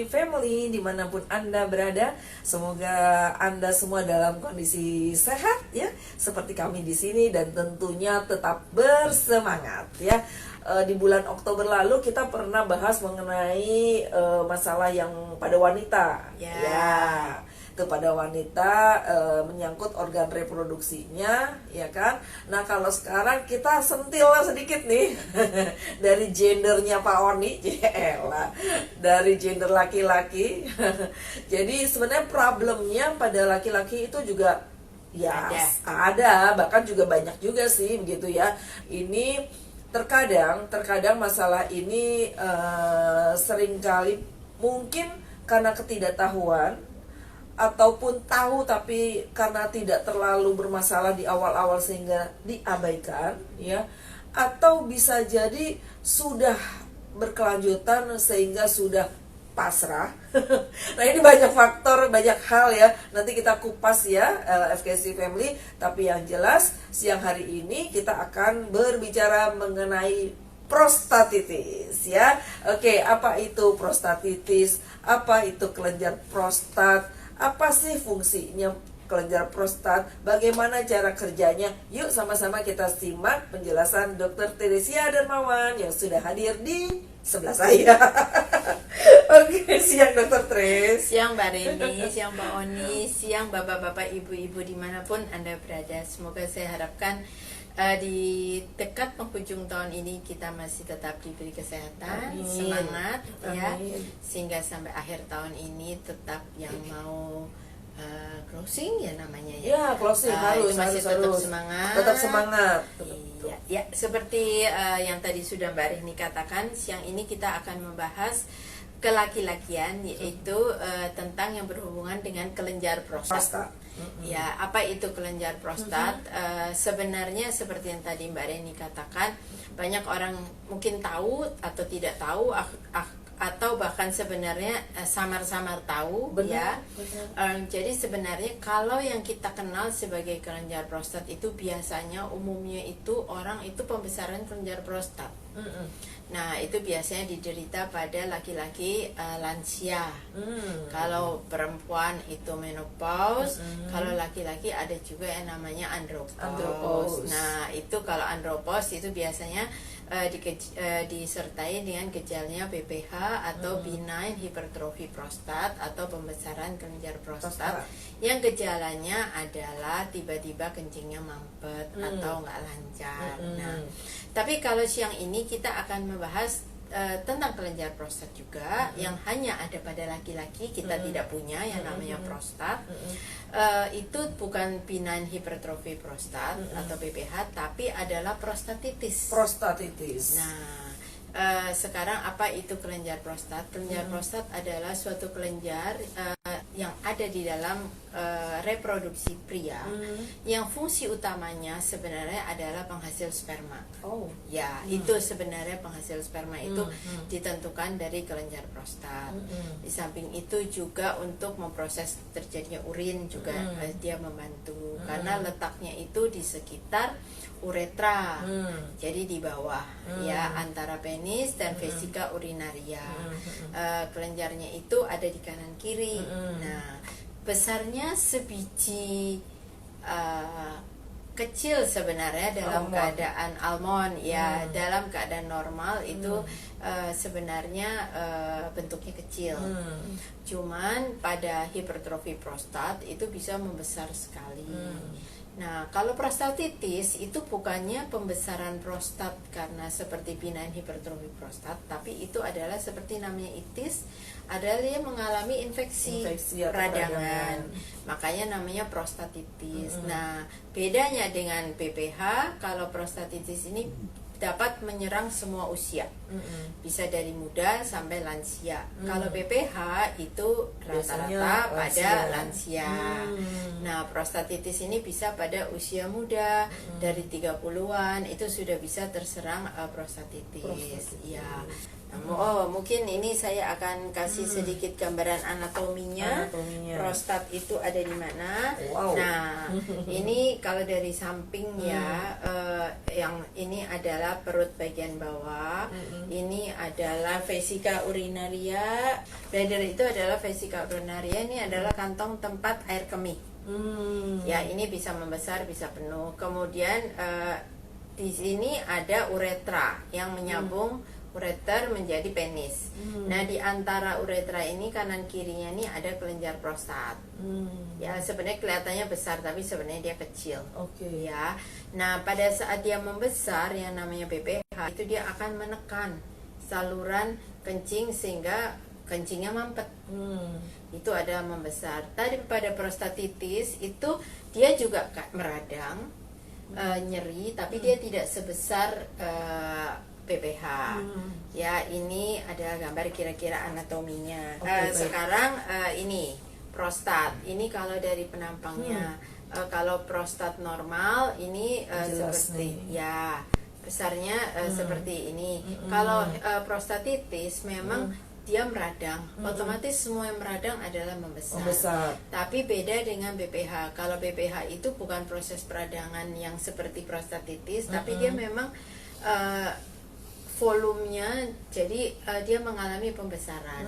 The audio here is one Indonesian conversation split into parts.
Family dimanapun Anda berada. Semoga Anda semua dalam kondisi sehat ya, seperti kami di sini, dan tentunya tetap bersemangat ya. Di bulan Oktober lalu kita pernah bahas mengenai masalah yang pada wanita ya. Kepada wanita menyangkut organ reproduksinya, ya kan. Nah, kalau sekarang kita sentil sedikit nih dari gendernya Pak Oni, dari gender laki-laki. Jadi sebenarnya problemnya pada laki-laki itu juga ya ada, bahkan juga banyak juga sih begitu ya. Ini terkadang masalah ini seringkali mungkin karena ketidaktahuan, ataupun tahu tapi karena tidak terlalu bermasalah di awal-awal sehingga diabaikan ya, atau bisa jadi sudah berkelanjutan sehingga sudah pasrah. Nah, ini banyak faktor, banyak hal ya, nanti kita kupas ya FKC Family. Tapi yang jelas siang hari ini kita akan berbicara mengenai prostatitis ya. Oke, apa itu prostatitis? Apa itu kelenjar prostat? Apa sih fungsinya kelenjar prostat? Bagaimana cara kerjanya? Yuk sama-sama kita simak penjelasan Dr. Teresia Darmawan yang sudah hadir di sebelah saya. Oke, siang Dr. Tres. Siang Mbak Reni, siang Mbak Oni, siang bapak-bapak, ibu-ibu dimanapun Anda berada. Semoga saya harapkan di dekat penghujung tahun ini kita masih tetap diberi kesehatan, semangat ya, sehingga sampai akhir tahun ini tetap yang mau closing ya namanya ya, closing harus tetap semangat. Tetap semangat. Iya, ya, seperti yang tadi sudah Mbak Reni katakan, siang ini kita akan membahas kelaki-lakian, yaitu tentang yang berhubungan dengan kelenjar prostat. Ya, apa itu kelenjar prostat? Sebenarnya seperti yang tadi Mbak Reni katakan, banyak orang mungkin tahu atau tidak tahu, atau bahkan sebenarnya samar-samar tahu. Benar. Jadi sebenarnya kalau yang kita kenal sebagai kelenjar prostat itu biasanya umumnya itu orang itu pembesaran kelenjar prostat. Nah, itu biasanya diderita pada laki-laki lansia. Kalau perempuan itu menopause, kalau laki-laki ada juga yang namanya andropause. Nah, itu kalau andropause itu biasanya disertai dengan gejalanya BPH atau benign hypertrophy prostat atau pembesaran kelenjar prostat, yang gejalanya adalah tiba-tiba kencingnya mampet atau nggak lancar. Nah, tapi kalau siang ini kita akan membahas tentang kelenjar prostat juga, yang hanya ada pada laki-laki. Kita tidak punya yang namanya prostat. Itu bukan benign hypertrophy prostat atau BPH, tapi adalah prostatitis. Nah, sekarang apa itu kelenjar prostat? Kelenjar prostat adalah suatu kelenjar yang ada di dalam reproduksi pria, yang fungsi utamanya sebenarnya adalah penghasil sperma. Ya, itu sebenarnya penghasil sperma itu ditentukan dari kelenjar prostat. Di samping itu juga untuk memproses terjadinya urin juga dia membantu, karena letaknya itu di sekitar uretra, jadi di bawah ya, antara penis dan vesika urinaria. Kelenjarnya itu ada di kanan kiri. Nah, besarnya sebiji kecil sebenarnya dalam keadaan almond ya, dalam keadaan normal itu sebenarnya bentuknya kecil. Cuman pada hipertrofi prostat itu bisa membesar sekali. Nah, kalau prostatitis itu bukannya pembesaran prostat karena seperti benign hipertrofi prostat, tapi itu adalah seperti namanya itis, adalah dia mengalami infeksi peradangan. Makanya namanya prostatitis. Nah, bedanya dengan PPH, kalau prostatitis ini dapat menyerang semua usia, bisa dari muda sampai lansia. Kalau PPH itu rata-rata pada lansia. Nah, prostatitis ini bisa pada usia muda, dari 30-an itu sudah bisa terserang prostatitis. Ya. Mungkin ini saya akan kasih sedikit gambaran anatominya. Prostat itu ada di mana? Wow. Nah, ini kalau dari samping ya, yang ini adalah perut bagian bawah. Ini adalah vesika urinaria. Bladder itu adalah vesika urinaria. Ini adalah kantong tempat air kemih. Ya, ini bisa membesar, bisa penuh. Kemudian di sini ada uretra yang menyambung ureter menjadi penis. Nah, di antara uretra ini kanan kirinya ini ada kelenjar prostat. Ya, sebenarnya kelihatannya besar tapi sebenarnya dia kecil. Ya. Nah, pada saat dia membesar yang namanya BPH itu dia akan menekan saluran kencing sehingga kencingnya mampet. Itu ada membesar. Tadi pada prostatitis itu dia juga meradang, nyeri, tapi dia tidak sebesar BPH. Ya, ini ada gambar kira-kira anatominya. Sekarang ini prostat. Ini kalau dari penampangnya, kalau prostat normal ini seperti ya besarnya seperti ini. Kalau prostatitis memang dia meradang, otomatis semua yang meradang adalah membesar. Tapi beda dengan BPH. Kalau BPH itu bukan proses peradangan yang seperti prostatitis, tapi dia memang volumenya, jadi dia mengalami pembesaran.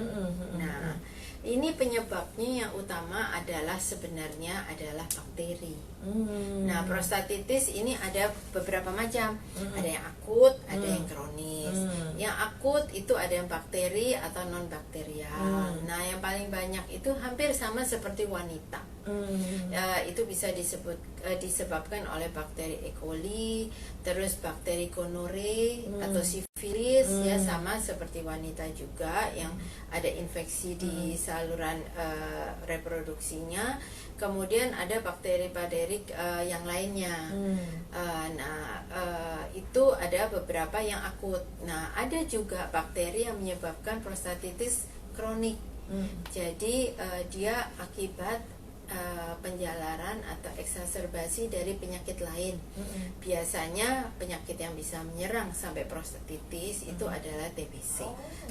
Nah, ini penyebabnya yang utama adalah sebenarnya adalah bakteri. Nah, prostatitis ini ada beberapa macam. Ada yang akut, ada yang kronis. Yang akut itu ada yang bakteri atau non bakterial. Nah, yang paling banyak itu hampir sama seperti wanita. Itu bisa disebabkan oleh bakteri E. coli, terus bakteri gonore atau sifilis, ya sama seperti wanita juga yang ada infeksi di saluran reproduksinya. Kemudian ada bakteri yang lainnya. Itu ada beberapa yang akut. Nah, ada juga bakteri yang menyebabkan prostatitis kronik. Jadi dia akibat penjalaran atau eksaserbasi dari penyakit lain. Biasanya penyakit yang bisa menyerang sampai prostatitis itu adalah TBC.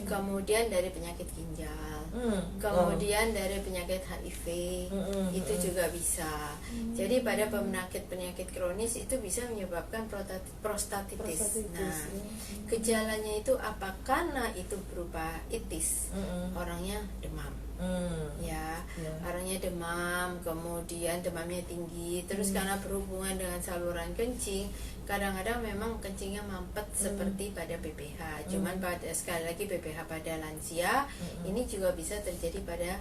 Kemudian dari penyakit ginjal, kemudian dari penyakit HIV, itu juga bisa. Jadi pada penyakit kronis itu bisa menyebabkan prostatitis. Nah, gejalanya itu apa? Karena itu berupa itis, orangnya demam. Orangnya demam, kemudian demamnya tinggi, terus karena berhubungan dengan saluran kencing, kadang-kadang memang kencingnya mampet seperti pada BPH. Cuman pada sekali lagi BPH pada lansia ini juga bisa terjadi pada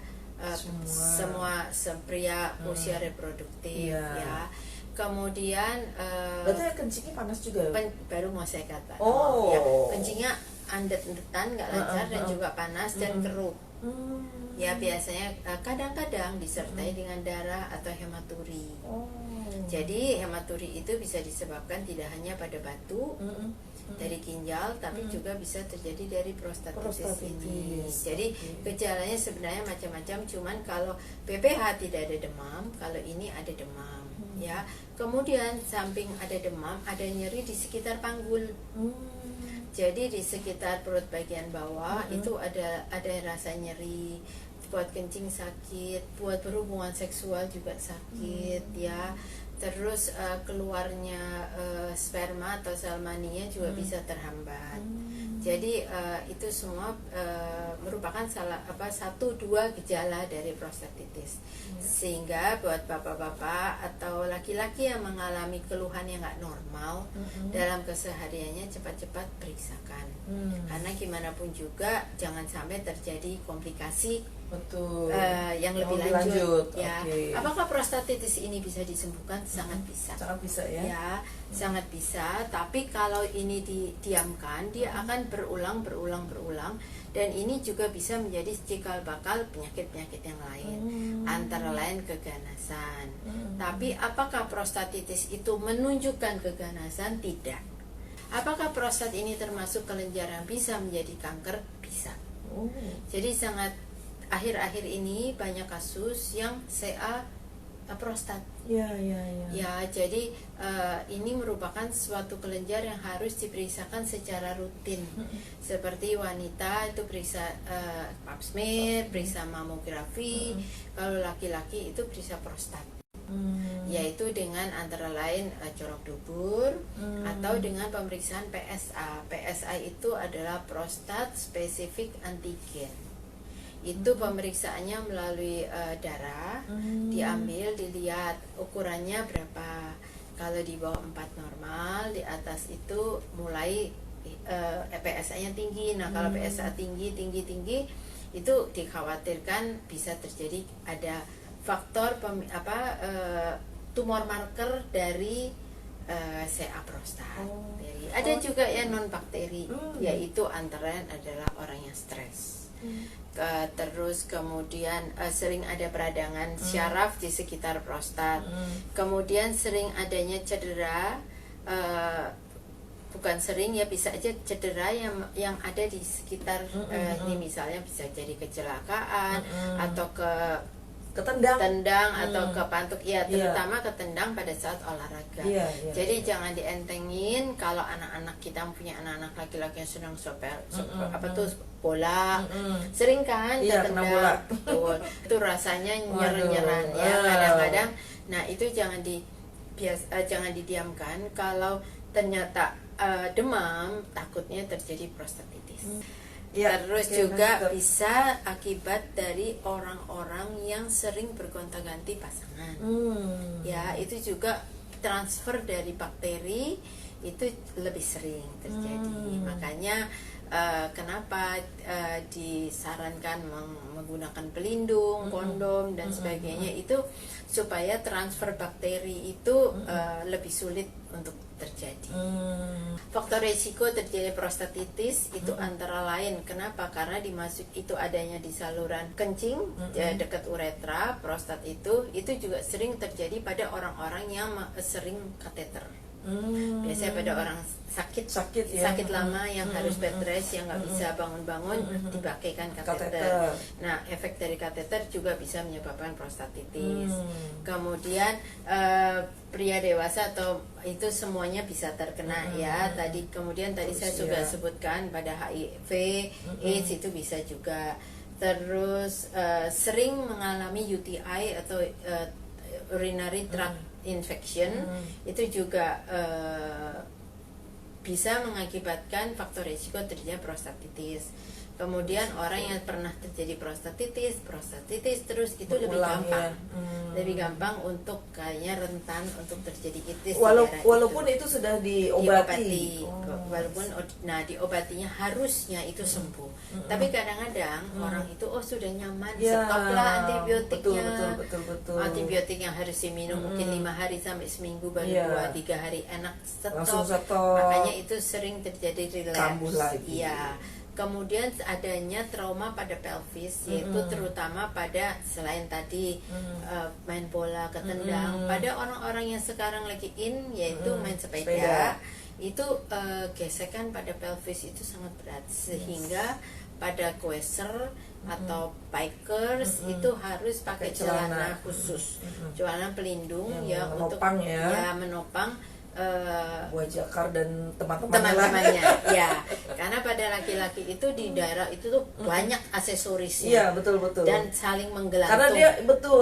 semua pria usia reproduktif. Ya. Kemudian berarti kencingnya panas juga? Baru mau saya kata. Oh. Ya, kencingnya andet-endetan, nggak lancar dan juga panas dan keruh. Ya, biasanya kadang-kadang disertai dengan darah atau hematuri. Jadi hematuri itu bisa disebabkan tidak hanya pada batu dari ginjal, tapi juga bisa terjadi dari prostatitis ini. Jadi gejalanya sebenarnya macam-macam, cuman kalau BPH tidak ada demam, kalau ini ada demam. Ya, kemudian samping ada demam, ada nyeri di sekitar panggul. Jadi di sekitar perut bagian bawah itu ada rasa nyeri, buat kencing sakit, buat berhubungan seksual juga sakit, ya. Terus keluarnya sperma atau sel maninya juga bisa terhambat. Jadi itu semua merupakan satu dua gejala dari prostatitis. Sehingga buat bapak-bapak atau laki-laki yang mengalami keluhan yang nggak normal dalam kesehariannya, cepat-cepat periksakan. Karena gimana pun juga jangan sampai terjadi komplikasi yang lebih lanjut. Ya. Apakah prostatitis ini bisa disembuhkan? Sangat bisa. Sangat bisa ya. Ya, sangat bisa. Tapi kalau ini didiamkan, dia akan berulang dan ini juga bisa menjadi cikal bakal penyakit-penyakit yang lain. Antara lain keganasan. Tapi apakah prostatitis itu menunjukkan keganasan? Tidak. Apakah prostat ini termasuk kelenjar yang bisa menjadi kanker? Bisa. Jadi akhir-akhir ini banyak kasus yang CA prostat. Ya, ya, ya. Ya, jadi ini merupakan suatu kelenjar yang harus diperiksakan secara rutin. Seperti wanita itu periksa pap smear, periksa mamografi. Kalau laki-laki itu periksa prostat. Yaitu dengan antara lain corok dubur atau dengan pemeriksaan PSA. PSA itu adalah prostat specific antigen. Itu pemeriksaannya melalui darah, diambil, dilihat ukurannya berapa. Kalau di bawah 4 normal, di atas itu mulai PSA-nya tinggi. Nah, kalau PSA tinggi itu dikhawatirkan bisa terjadi ada faktor tumor marker dari CA prostat. Ada juga yang non bakteri, yaitu antara lain adalah orang yang stres. Terus kemudian sering ada peradangan syaraf di sekitar prostat. Kemudian sering adanya cedera, bukan sering ya, bisa aja cedera yang ada di sekitar ini, misalnya bisa jadi kecelakaan atau ketendang atau kepantuk ya, terutama ketendang pada saat olahraga. Jadi jangan dientengin kalau anak-anak kita punya anak-anak laki-laki yang sedang bola, sering kan ketendang, bola. Betul. Itu rasanya nyer-nyeran ya kadang-kadang. Nah, itu jangan didiamkan. Kalau ternyata demam, takutnya terjadi prostatitis. Terus juga bisa akibat dari orang-orang yang sering bergonta-ganti pasangan. Ya, itu juga transfer dari bakteri itu lebih sering terjadi. Makanya kenapa disarankan menggunakan pelindung, kondom dan sebagainya, itu supaya transfer bakteri itu lebih sulit untuk terjadi. Faktor risiko terjadi prostatitis itu antara lain, kenapa? Karena itu adanya di saluran kencing dekat uretra, prostat itu juga sering terjadi pada orang-orang yang sering kateter. Biasanya pada orang sakit lama yang harus bed rest, yang nggak bisa bangun-bangun, dipakaikan kateter. Nah, efek dari kateter juga bisa menyebabkan prostatitis. Kemudian pria dewasa atau itu semuanya bisa terkena ya. Kemudian tadi saya sudah sebutkan pada HIV, AIDS itu bisa juga. Terus sering mengalami UTI atau urinary tract infection, itu juga bisa mengakibatkan faktor risiko terjadi prostatitis. Kemudian orang yang pernah terjadi prostatitis terus itu berulang, lebih gampang untuk kayaknya rentan untuk terjadi itis. Walaupun itu sudah diobati. Diobatinya harusnya itu sembuh. Tapi kadang-kadang orang itu sudah nyaman, stoplah antibiotiknya. Betul. Antibiotik yang harus diminum mungkin 5 hari sampai seminggu, baru 2-3 hari enak langsung stop. Makanya itu sering terjadi relapse. Kambuh lagi. Iya. Kemudian adanya trauma pada pelvis, yaitu terutama pada selain tadi main bola, ketendang, pada orang-orang yang sekarang lagi yaitu main sepeda. Itu gesekan pada pelvis itu sangat berat, sehingga pada quasar atau bikers itu harus pakai celana khusus, celana pelindung untuk menopang buat Jakar dan teman-temannya ya, karena pada laki-laki itu di daerah itu tuh banyak aksesorisnya. Iya, betul. Dan saling menggelantung.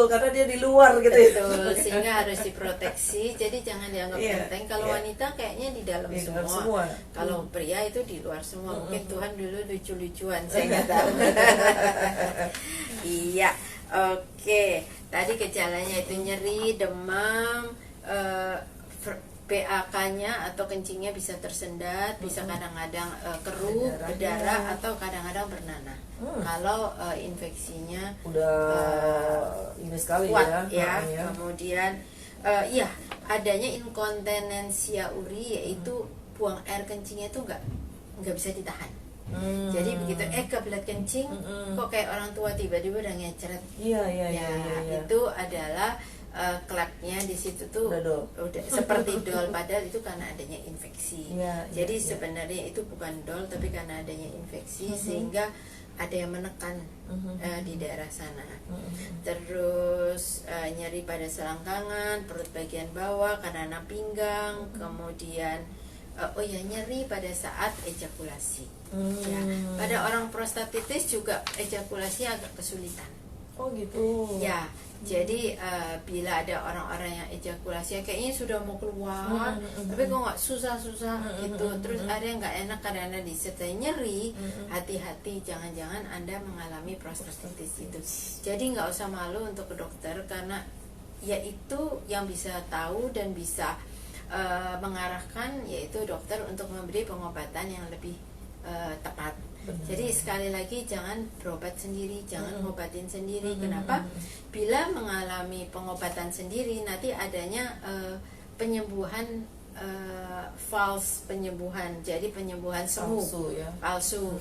Karena dia di luar gitu. Betul, sehingga harus diproteksi. Jadi jangan dianggap enteng. Kalau wanita kayaknya di dalam semua. Kalau pria itu di luar semua. Mungkin Tuhan dulu lucu-lucuan, saya nggak tahu. Iya, oke. Tadi gejalanya itu nyeri, demam, PAK-nya atau kencingnya bisa tersendat, bisa kadang-kadang keruh, berdarah, atau kadang-kadang bernanah. Kalau infeksinya ini sekali kuat ya. Kemudian adanya inkontinensia uri, yaitu buang air kencingnya itu nggak bisa ditahan. Jadi begitu kebelet kencing, kok kayak orang tua tiba-tiba udah ngeceret. Itu adalah klepnya di situ tuh udah seperti dol, padahal itu karena adanya infeksi. Jadi sebenarnya itu bukan dol, tapi karena adanya infeksi sehingga ada yang menekan di daerah sana. Terus nyeri pada selangkangan, perut bagian bawah, karena pinggang, kemudian nyeri pada saat ejakulasi. Ya, pada orang prostatitis juga ejakulasi agak kesulitan. Oh gitu. Ya, jadi bila ada orang-orang yang ejakulasi kayaknya sudah mau keluar, tapi kok nggak susah-susah gitu, terus ada yang nggak enak karena disertai nyeri, hati-hati, jangan-jangan Anda mengalami prostatitis itu. Jadi nggak usah malu untuk ke dokter, karena ya itu yang bisa tahu dan bisa mengarahkan yaitu dokter untuk memberi pengobatan yang lebih tepat. Benar. Jadi sekali lagi jangan berobat sendiri, jangan ngobatin sendiri. Kenapa? Bila mengalami pengobatan sendiri nanti adanya penyembuhan false penyembuhan, jadi penyembuhan semu palsu,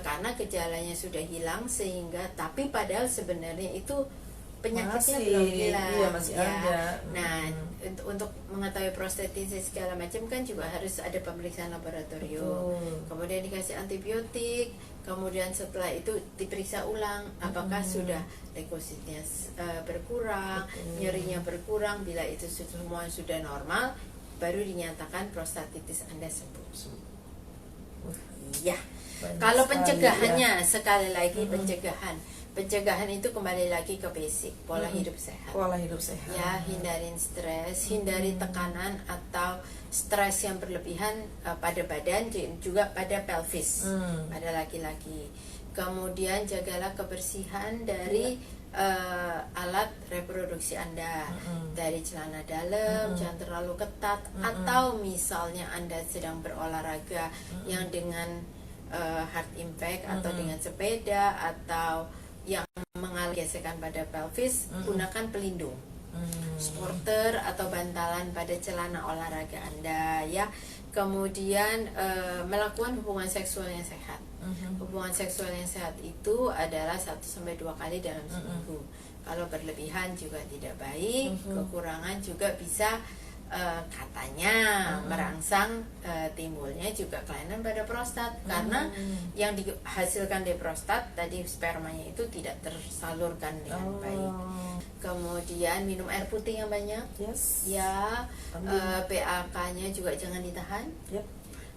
karena gejalanya sudah hilang sehingga tapi padahal sebenarnya itu penyakitnya belum hilang, masih ya. ada. Nah, untuk mengetahui prostatitis segala macam kan juga harus ada pemeriksaan laboratorium. Kemudian dikasih antibiotik, kemudian setelah itu diperiksa ulang apakah sudah leukositnya berkurang, nyerinya berkurang. Bila itu semua sudah normal, baru dinyatakan prostatitis Anda sembuh. Iya. Kalau pencegahannya sekali lagi pencegahan itu kembali lagi ke basic, pola hidup sehat. Pola hidup sehat. Ya, hindarin stres, hindari tekanan atau stres yang berlebihan pada badan juga pada pelvis, pada laki-laki. Kemudian jagalah kebersihan dari alat reproduksi Anda, dari celana dalam, jangan terlalu ketat, atau misalnya Anda sedang berolahraga yang dengan hard impact atau dengan sepeda atau yang mengalami gesekan pada pelvis, gunakan pelindung, sporter atau bantalan pada celana olahraga Anda, ya. Kemudian melakukan hubungan seksual yang sehat. Hubungan seksual yang sehat itu adalah 1-2 kali dalam seminggu. Kalau berlebihan juga tidak baik, kekurangan juga bisa katanya merangsang timbulnya juga kelainan pada prostat, karena yang dihasilkan dari prostat tadi spermanya itu tidak tersalurkan dengan baik. Kemudian minum air putih yang banyak, ya. PAK-nya juga jangan ditahan.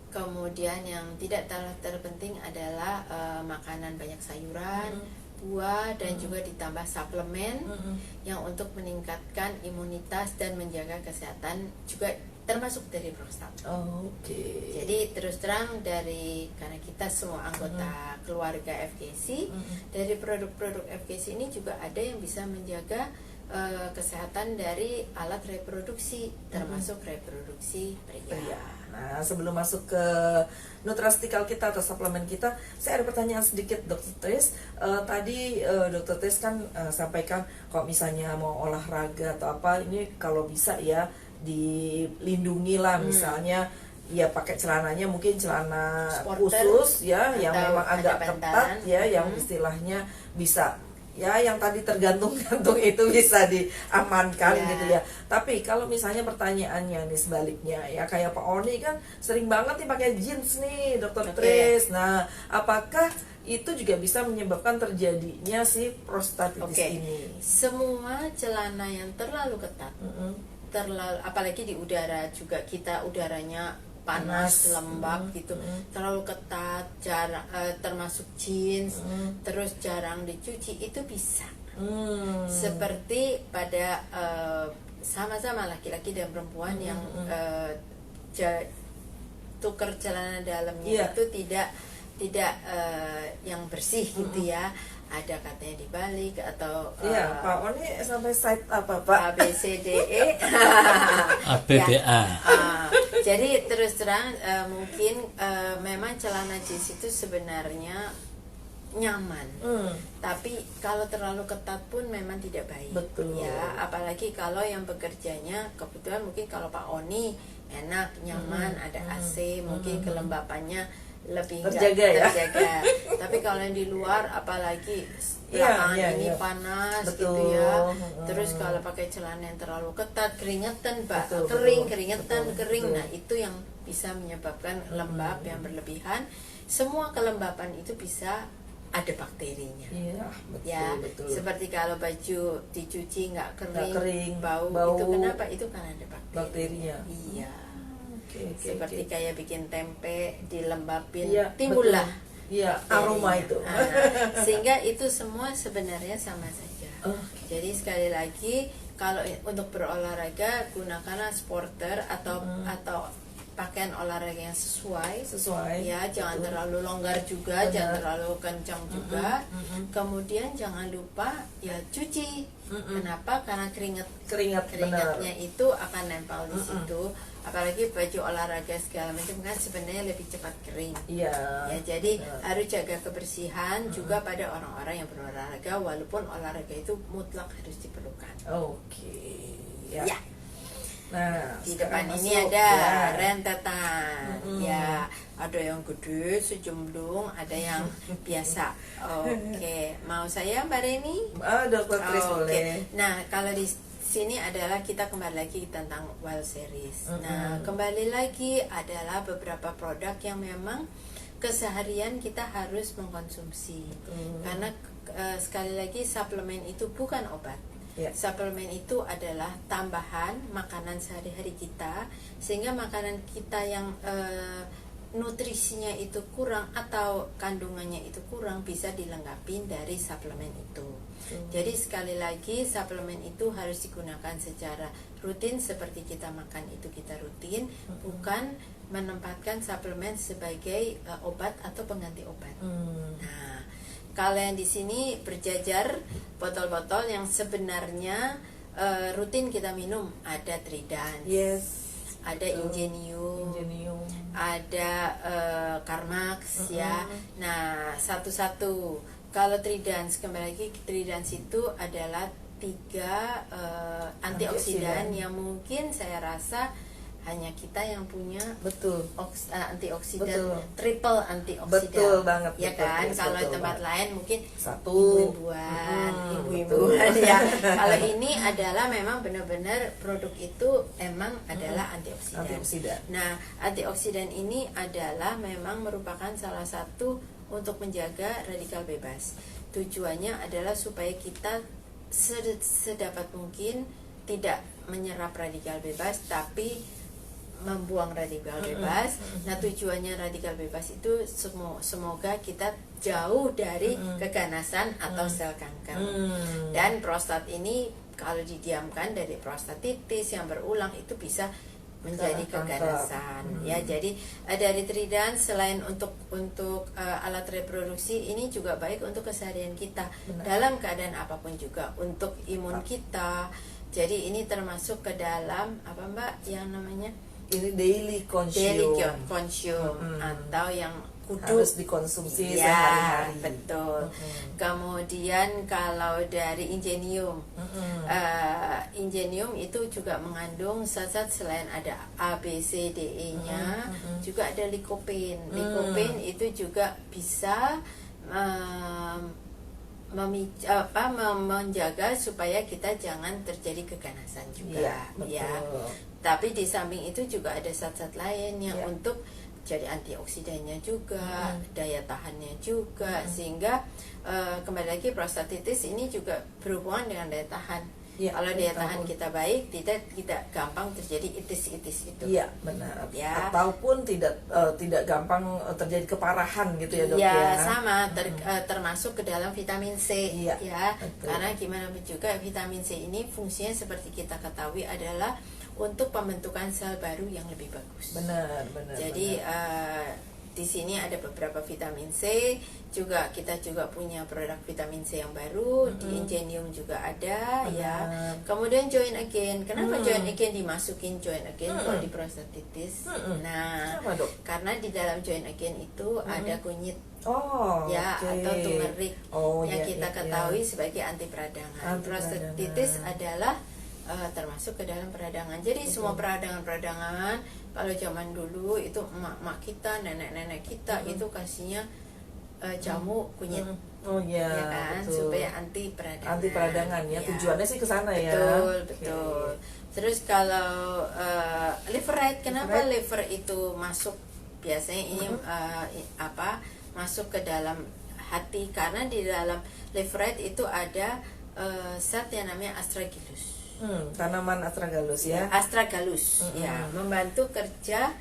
Kemudian yang tidak terpenting adalah makanan banyak sayuran, buah, dan juga ditambah suplemen yang untuk meningkatkan imunitas dan menjaga kesehatan juga termasuk dari prostat. Jadi terus terang karena kita semua anggota keluarga FGC, dari produk-produk FGC ini juga ada yang bisa menjaga kesehatan dari alat reproduksi, termasuk reproduksi pria. Nah, sebelum masuk ke nutrastikal kita atau suplemen kita, saya ada pertanyaan sedikit, Dr. Tris. Tadi Dr. Tris kan sampaikan kalau misalnya mau olahraga atau apa, ini kalau bisa ya dilindungi lah, misalnya ya pakai celananya mungkin celana Sporter, khusus ya, yang memang agak bantalan, ketat ya, yang istilahnya bisa ya, yang tadi tergantung-gantung itu bisa diamankan gitu ya. Tapi kalau misalnya pertanyaannya nih sebaliknya ya, kayak Pak Oni kan sering banget nih pakai jeans nih, Dr. Tris. Nah, apakah itu juga bisa menyebabkan terjadinya si prostatitis ini? Semua celana yang terlalu ketat, apalagi di udara juga, kita udaranya panas, lembab gitu, terlalu ketat, termasuk jeans, terus jarang dicuci, itu bisa. Seperti pada sama-sama laki-laki dan perempuan yang tukar celana dalamnya itu tidak yang bersih gitu ya. Ada katanya dibalik atau Pak Oni sampai site apa Pak? A B C D E ABDA. Jadi terus terang mungkin memang celana jeans itu sebenarnya nyaman, tapi kalau terlalu ketat pun memang tidak baik. Betul. Ya, apalagi kalau yang bekerjanya kebetulan mungkin kalau Pak Oni enak, nyaman, ada AC, mungkin kelembapannya lebih terjaga. Tapi kalau yang di luar, apalagi belakangan ini panas gitu ya. Terus kalau pakai celana yang terlalu ketat, keringetan, kering. Nah, itu yang bisa menyebabkan lembab yang berlebihan. Semua kelembapan itu bisa ada bakterinya. Iya, betul, Ya, betul. seperti kalau baju dicuci nggak Nggak kering, kering, bau, bau. itu kenapa? Itu karena ada bakteri. Bakterinya. Iya. Oke, oke, Seperti oke. kayak bikin tempe dilembabin, Iya, timbullah betul. Iya, aroma itu. sehingga itu semua sebenarnya sama saja. Oke. Jadi sekali lagi, kalau untuk berolahraga gunakanlah sporter atau pakaian olahraga yang sesuai. Ya, jangan betul. terlalu longgar juga, Benar. jangan terlalu kencang juga. Kemudian jangan lupa ya cuci. Kenapa? Karena Keringat, benar. keringatnya itu akan nempel di situ. Apalagi baju olahraga segala macam kan sebenarnya lebih cepat kering. Iya. Ya, jadi benar. harus jaga kebersihan juga pada orang-orang yang berolahraga, walaupun olahraga itu mutlak harus diperlukan. Oke. Ya. Ya. Nah, Di sekarang depan ini masuk. ada Ya. rentetan. Ya, ada yang gede sejumlung, ada yang biasa. Oke, mau saya Mbak Reni? Dokter Tris Oke. boleh. Nah, kalau di sini adalah kita kembali lagi tentang Well Series. Nah, kembali lagi adalah beberapa produk yang memang keseharian kita harus mengkonsumsi. Karena sekali lagi suplemen itu bukan obat. Ya. Suplemen itu adalah tambahan makanan sehari-hari kita, sehingga makanan kita yang nutrisinya itu kurang atau kandungannya itu kurang bisa dilengkapi dari suplemen itu. Jadi sekali lagi suplemen itu harus digunakan secara rutin, seperti kita makan itu kita rutin, bukan menempatkan suplemen sebagai obat atau pengganti obat. Nah, kalau yang di sini berjajar botol-botol yang sebenarnya rutin kita minum, ada Tridans, Yes. ada Ingenium, ada Carmax, ya. Nah, satu-satu. Kalau Tridans, kembali lagi, Tridans itu adalah 3 antioksidan yang mungkin saya rasa hanya kita yang punya Betul. antioksidan, Betul. triple antioksidan. Betul banget, Ya betul, kan? betul, Kalau di betul tempat banget. lain mungkin Satu. ibu-ibuan, ibu-ibuan ya. Kalau ini adalah memang benar-benar produk itu emang adalah antioksidan. Antioksidan. Nah, antioksidan ini adalah memang merupakan salah satu untuk menjaga radikal bebas. Tujuannya adalah supaya kita sedapat mungkin tidak menyerap radikal bebas, tapi membuang radikal bebas. Nah, tujuannya radikal bebas itu semoga kita jauh dari keganasan atau sel kanker. Dan prostat ini kalau didiamkan dari prostatitis yang berulang itu bisa menjadi keganasan. Ya, jadi dari Tridans selain untuk alat reproduksi, ini juga baik untuk keseharian kita. Benar. Dalam keadaan apapun juga, untuk imun kita. Jadi ini termasuk ke dalam apa Mbak yang namanya Ini daily daily consume. consume atau yang kudu Harus dikonsumsi ya, sehari-hari. betul. Kemudian kalau dari Ingenium, Ingenium itu juga mengandung zat-zat selain ada A, B, C, D, E-nya, juga ada lycopene. Lycopene itu juga bisa menjaga supaya kita jangan terjadi keganasan juga. Iya, betul. Ya. Tapi di samping itu juga ada zat-zat lain yang untuk jadi antioksidannya juga, daya tahannya juga, sehingga kembali lagi prostatitis ini juga berhubungan dengan daya tahan. Ya, Kalau daya tahan kita baik, tidak gampang terjadi itis-itis itu. Iya, benar. Ya. Ataupun tidak gampang terjadi keparahan gitu ya, Dok Ya, ya. sama termasuk ke dalam vitamin C. Iya, Ya, betul. karena gimana pun juga vitamin C ini fungsinya seperti kita ketahui adalah untuk pembentukan sel baru yang lebih bagus. Benar. Jadi di sini ada beberapa vitamin C, juga kita juga punya produk vitamin C yang baru, di Ingenium juga ada. Ya. Kemudian Join Again. Kenapa Join Again dimasukin Join Again kalau di prostatitis? Nah, Kenapa, Dok? karena di dalam Join Again itu ada kunyit Oh, ya, oke. atau turmeric yang iya, kita iya, ketahui iya. sebagai anti peradangan. Anti-peradangan. Prostatitis adalah termasuk ke dalam peradangan. Jadi semua peradangan kalau zaman dulu itu emak-emak kita, nenek-nenek kita itu kasihnya jamu kunyit. Oh iya, Ya kan, betul. supaya anti peradangan. Anti peradangan ya. Tujuannya sih ke sana ya. Betul, Oke. betul. Terus kalau liverite, kenapa liver itu masuk? Biasanya ini masuk ke dalam hati, karena di dalam leverette itu ada zat yang namanya astragalus. Tanaman astragalus ya. Astragalus ya, membantu kerja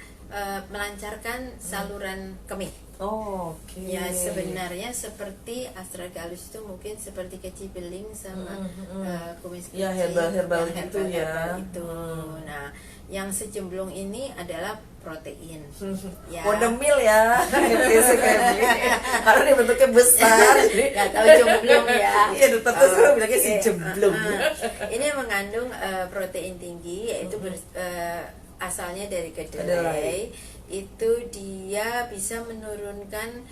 melancarkan saluran kemih. Oke. Ya, sebenarnya seperti astragalus itu mungkin seperti kecibeling sama kumis Ya, kecil, herbal-herbal yang gitu ya. herbal-herbal itu. Nah, yang sejemblung ini adalah protein. Ya. Wondermil ya, FKC family. Karena dia bentuknya besar, jadi Nggak tahu jemblung ya. Iya, dokter tuh sekarang bilangnya si Oke. jemblung. Ini mengandung protein tinggi, yaitu asalnya dari Kedelai. kedelai. Itu dia bisa menurunkan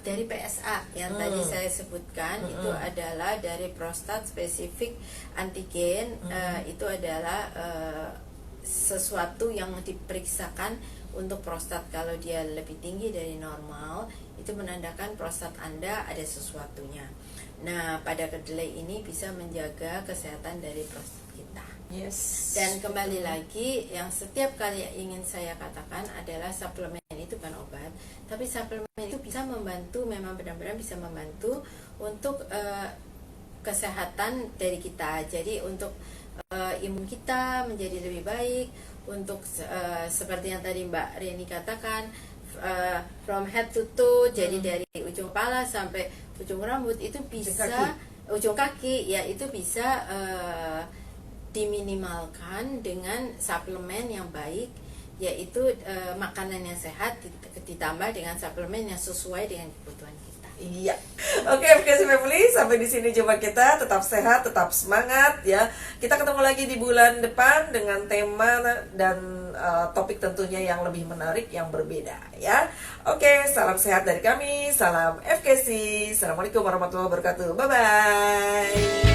dari PSA yang tadi saya sebutkan. Itu adalah dari prostat spesifik antigen. Itu adalah sesuatu yang diperiksakan untuk prostat. Kalau dia lebih tinggi dari normal, itu menandakan prostat Anda ada sesuatunya. Nah, pada kedelai ini bisa menjaga kesehatan dari prostat kita. Yes. Dan kembali lagi, yang setiap kali ingin saya katakan adalah suplemen itu bukan obat, tapi suplemen itu bisa membantu, memang benar-benar bisa membantu untuk kesehatan dari kita. Jadi untuk imun kita menjadi lebih baik, untuk seperti yang tadi Mbak Reni katakan, from head to toe, jadi dari ujung kepala sampai ujung rambut itu bisa, ujung kaki ya, itu bisa diminimalkan dengan suplemen yang baik, yaitu makanan yang sehat ditambah dengan suplemen yang sesuai dengan kebutuhan kita. Iya. Oke, FKC family, sampai di sini jumpa kita. Tetap sehat, tetap semangat ya. Kita ketemu lagi di bulan depan dengan tema dan topik tentunya yang lebih menarik, yang berbeda ya. Oke, salam sehat dari kami. Salam FKC. Assalamualaikum warahmatullahi wabarakatuh. Bye bye.